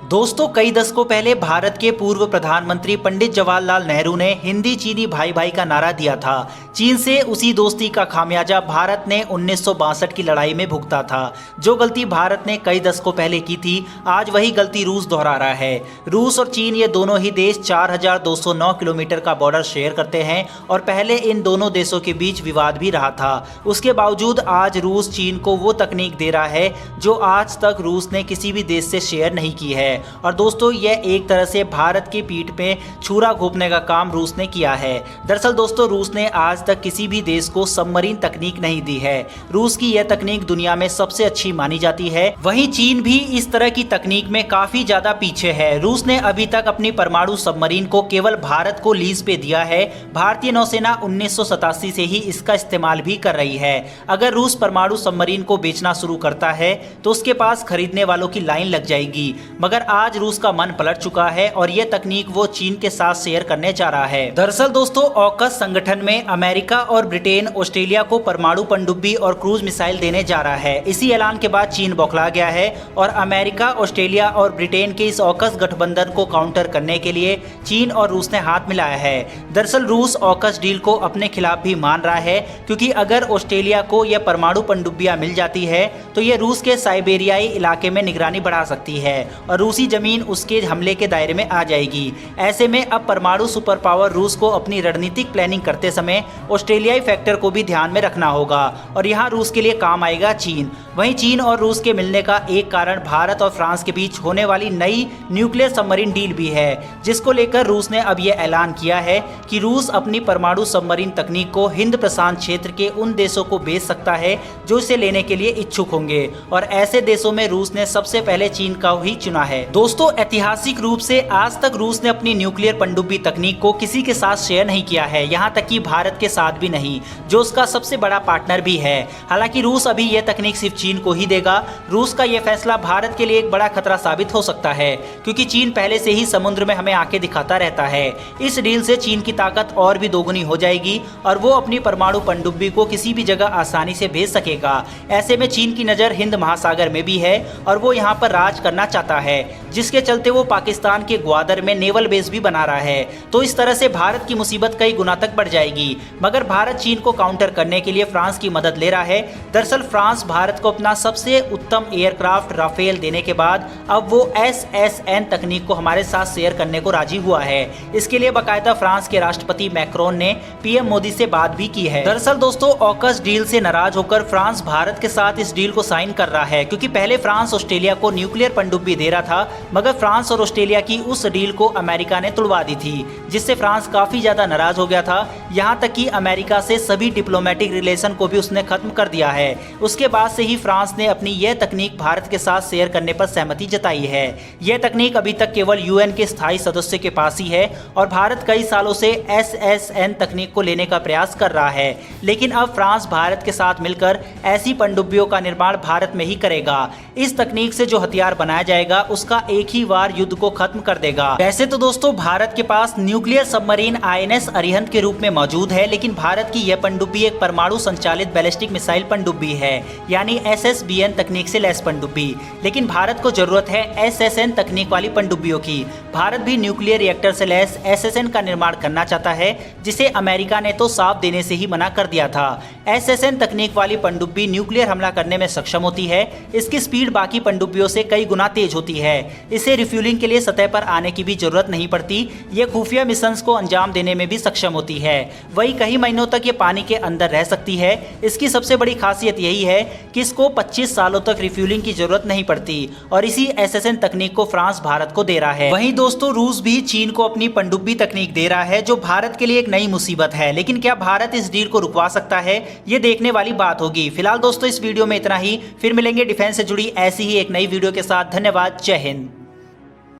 दोस्तों, कई दशकों पहले भारत के पूर्व प्रधानमंत्री पंडित जवाहरलाल नेहरू ने हिंदी चीनी भाई भाई का नारा दिया था। चीन से उसी दोस्ती का खामियाजा भारत ने 1962 की लड़ाई में भुगता था। जो गलती भारत ने कई दशकों पहले की थी, आज वही गलती रूस दोहरा रहा है। रूस और चीन ये दोनों ही देश 4209 किलोमीटर का बॉर्डर शेयर करते हैं और पहले इन दोनों देशों के बीच विवाद भी रहा था। उसके बावजूद आज रूस चीन को वो तकनीक दे रहा है जो आज तक रूस ने किसी भी देश से शेयर नहीं की है। और दोस्तों, यह एक तरह से भारत की पीठ पे छुरा घोंपने का काम रूस ने किया है। दरअसल दोस्तों, रूस ने आज तक किसी भी देश को सबमरीन तकनीक नहीं दी है। रूस की यह तकनीक दुनिया में सबसे अच्छी मानी जाती है। वहीं चीन भी इस तरह की तकनीक में काफी ज्यादा पीछे है। रूस ने अभी तक अपनी परमाणु सबमरीन को केवल भारत को लीज पे दिया है। भारतीय नौसेना 1987 से ही इसका इस्तेमाल भी कर रही है। अगर रूस परमाणु सबमरीन को बेचना शुरू करता है तो उसके पास खरीदने वालों की लाइन लग जाएगी। मगर आज रूस का मन पलट चुका है और यह तकनीक वो चीन के साथ शेयर करने जा रहा है। दरअसल दोस्तों, ऑकस संगठन में अमेरिका और ब्रिटेन ऑस्ट्रेलिया को परमाणु पनडुब्बी और क्रूज मिसाइल देने जा रहा है। इसी ऐलान के बाद चीन बौखला गया है और अमेरिका, ऑस्ट्रेलिया और ब्रिटेन के इस ऑकस गठबंधन को काउंटर करने के लिए चीन और रूस ने हाथ मिलाया है। दरअसल रूस ऑकस डील को अपने खिलाफ भी मान रहा है, क्योंकि अगर ऑस्ट्रेलिया को यह परमाणु पनडुब्बियां मिल जाती है तो यह रूस के साइबेरियाई इलाके में निगरानी बढ़ा सकती है और रूसी जमीन उसके हमले के दायरे में आ जाएगी। ऐसे में अब परमाणु सुपर पावर रूस को अपनी रणनीतिक प्लानिंग करते समय ऑस्ट्रेलियाई फैक्टर को भी ध्यान में रखना होगा और यहाँ रूस के लिए काम आएगा चीन। वहीं चीन और रूस के मिलने का एक कारण भारत और फ्रांस के बीच होने वाली नई न्यूक्लियर सबमरीन डील भी है, जिसको लेकर रूस ने अब यह ऐलान किया है कि रूस अपनी परमाणु सबमरीन तकनीक को हिंद प्रशांत क्षेत्र के उन देशों को बेच सकता है जो इसे लेने के लिए इच्छुक होंगे और ऐसे देशों में रूस ने सबसे पहले चीन का ही चुना है। दोस्तों, ऐतिहासिक रूप से आज तक रूस ने अपनी न्यूक्लियर पनडुब्बी तकनीक को किसी के साथ शेयर नहीं किया है, यहाँ तक कि भारत के साथ भी नहीं, जो उसका सबसे बड़ा पार्टनर भी है। हालांकि रूस अभी यह तकनीक सिर्फ चीन को ही देगा। रूस का यह फैसला भारत के लिए एक बड़ा खतरा साबित हो सकता है, क्योंकि चीन पहले से ही समुद्र में हमें आके दिखाता रहता है। इस डील से चीन की ताकत और भी दोगुनी हो जाएगी और वो अपनी परमाणु पनडुब्बी को किसी भी जगह आसानी से भेज सकेगा। ऐसे में चीन की नज़र हिंद महासागर में भी है और वो यहाँ पर राज करना चाहता है, जिसके चलते वो पाकिस्तान के ग्वादर में नेवल बेस भी बना रहा है। तो इस तरह से भारत की मुसीबत कई गुना तक बढ़ जाएगी। मगर भारत चीन को काउंटर करने के लिए फ्रांस की मदद ले रहा है। दरअसल फ्रांस भारत को अपना सबसे उत्तम एयरक्राफ्ट राफेल देने के बाद अब वो SSN तकनीक को हमारे साथ शेयर करने को राजी हुआ है। इसके लिए बाकायदा फ्रांस के राष्ट्रपति मैक्रोन ने PM मोदी से बात भी की है। दरअसल दोस्तों, ऑकस डील से नाराज होकर फ्रांस भारत के साथ इस डील को साइन कर रहा है, क्योंकि पहले फ्रांस ऑस्ट्रेलिया को न्यूक्लियर पनडुब्बी दे रहा था, मगर फ्रांस और ऑस्ट्रेलिया की उस डील को अमेरिका ने तुड़वा दी थी, जिससे फ्रांस काफी ज्यादा नाराज हो गया था। यहाँ तक कि अमेरिका से सभी डिप्लोमेटिक रिलेशन को भी उसने खत्म कर दिया है। उसके बाद से ही फ्रांस ने अपनी यह तकनीक भारत के साथ शेयर करने पर सहमति जताई है। यह तकनीक अभी तक केवल UN के स्थायी सदस्य के पास ही है और भारत कई सालों से SSN तकनीक को लेने का प्रयास कर रहा है। लेकिन अब फ्रांस भारत के साथ मिलकर ऐसी पनडुब्बियों का निर्माण भारत में ही करेगा। इस तकनीक से जो हथियार बनाया जाएगा उसका एक ही बार युद्ध को खत्म कर देगा। वैसे तो दोस्तों, भारत के पास न्यूक्लियर सबमरीन INS अरिहंत के रूप में मौजूद है, लेकिन भारत की यह पनडुब्बी एक परमाणु संचालित बैलिस्टिक मिसाइल पनडुब्बी है, यानी SSBN तकनीक से लैस पनडुब्बी। लेकिन भारत को जरूरत है SSN तकनीक वाली पनडुब्बियों की। भारत भी न्यूक्लियर रिएक्टर से लैस SSN का निर्माण करना चाहता है, जिसे अमेरिका ने तो साफ देने से ही मना कर दिया था। SSN तकनीक वाली पनडुब्बी न्यूक्लियर हमला करने में सक्षम होती है। इसकी स्पीड बाकी पनडुब्बियों से कई गुना तेज होती है। इसे रिफ्यूलिंग के लिए सतह पर आने की भी जरूरत नहीं पड़ती। ये खुफिया मिशंस को अंजाम देने में भी सक्षम होती है। वही कई महीनों तक ये पानी के अंदर रह सकती है। इसकी सबसे बड़ी खासियत यही है कि इसको 25 सालों तक रिफ्यूलिंग की जरूरत नहीं पड़ती और इसी SSN तकनीक को फ्रांस भारत को दे रहा है। वहीं दोस्तों, रूस भी चीन को अपनी पनडुब्बी तकनीक दे रहा है, जो भारत के लिए एक नई मुसीबत है। लेकिन क्या भारत इस डील को रुकवा सकता है, ये देखने वाली बात होगी। फिलहाल दोस्तों, इस वीडियो में इतना ही। फिर मिलेंगे डिफेंस से जुड़ी ऐसी ही एक नई वीडियो के साथ। धन्यवाद। जय हिंद।